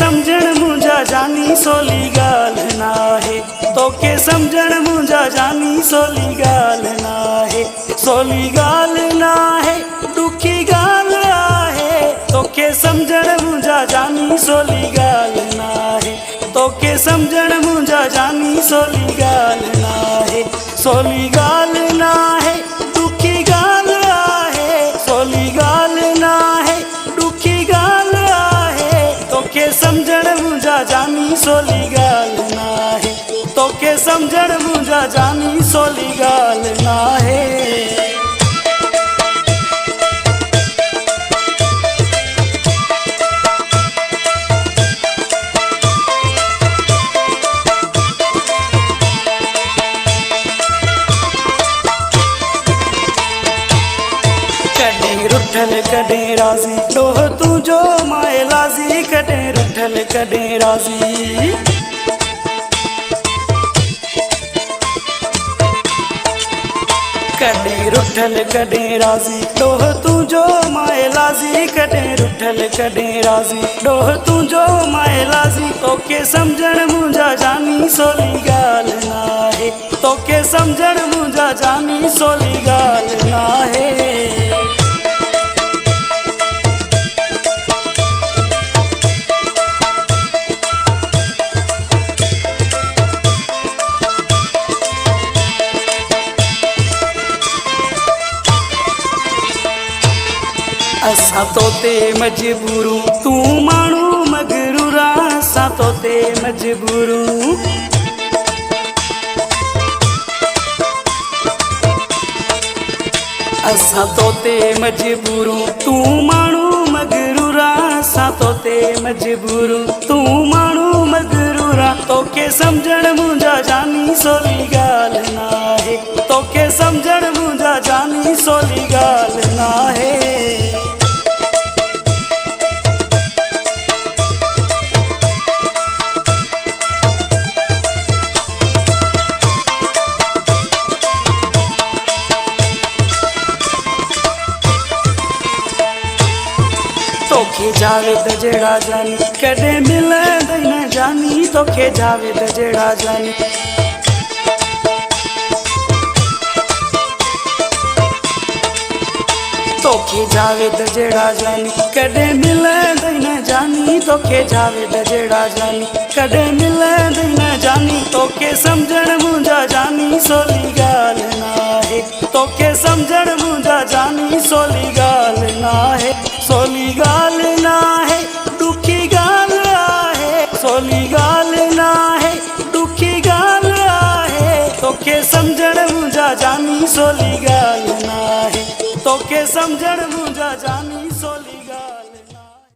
समझण मुंहिंजा जानी सोली ॻाल्हि नाहे, तोखे समझण मुंहिंजा जानी सोली ॻाल्हि नाहे। सोली ॻाल्हि नाहे, ॾुखी ॻाल्हि आहे, तोखे समझण मुंहिंजा जानी सोली ॻाल्हि नाहे, तोखे समझण मुंहिंजा जानी सोली ॻाल्हि नाहे। सोली ॻाल्हि नाहे, ॾुखी ॻाल्हि आहे, सोली ॻाल्हि नाहे, ॾुखी ॻाल्हि आहे, तोखे समझण मुंहिंजा जानी सोली ॻाल्हि नाहे, तोखे समझण मुंहिंजा जानी सोली ॻाल्हि नाहे। कॾहिं रुठल कॾहिं राज़ी, ॾोह तुंहिंजो माए लाज़ी, कॾहिं रुठल कॾहिं राज़ी। कॾहिं रुठल कॾहिं राज़ी, ॾोह तुंहिंजो माए लाज़ी, कॾहिं रुठल कॾहिं राज़ी, ॾोह तुंहिंजो माए लाज़ी, तोखे समझण मुंहिंजा जानी सोली ॻाल्हि नाहे, तोखे समझण मुंहिंजा जानी सोली ॻाल्हि नाहे। असां तोते मजबूरूं, तूं माण्हू मगरूर, असां तोते मजबूरूं। असां तोते मजबूरूं, तूं माण्हू मगरूर, असां तोते मजबूरूं, तूं माण्हू मगरूर, तोखे समझण मुंहिंजा जानी सोली ॻाल्हि नाहे, तोखे समझण मुंहिंजा जानी सोली ॻाल्हि नाहे। तोखे जावेद जहिड़ा जानी कॾहिं मिलंदई न जानी, तोखे जावेद जहिड़ा जानी। तोखे जावेद जहिड़ा जानी कॾहिं मिलंदई न जानी, तोखे जावेद जहिड़ा जानी कॾहिं मिलंदई न जानी, तोखे समझण मुंहिंजा जानी सोली ॻाल्हि नाहे, तोखे समझण मुंहिंजा जानी सोली ॻाल्हि नाहे। सोली ॻाल्हि नाहे, ॾुखी ॻाल्हि आहे, सोली ॻाल्हि नाहे, ॾुखी ॻाल्हि आहे, तोखे समझण मुंहिंजा जानी सोली ॻाल्हि नाहे, तोखे समझण मुंहिंजा जानी सोली ॻाल्हि।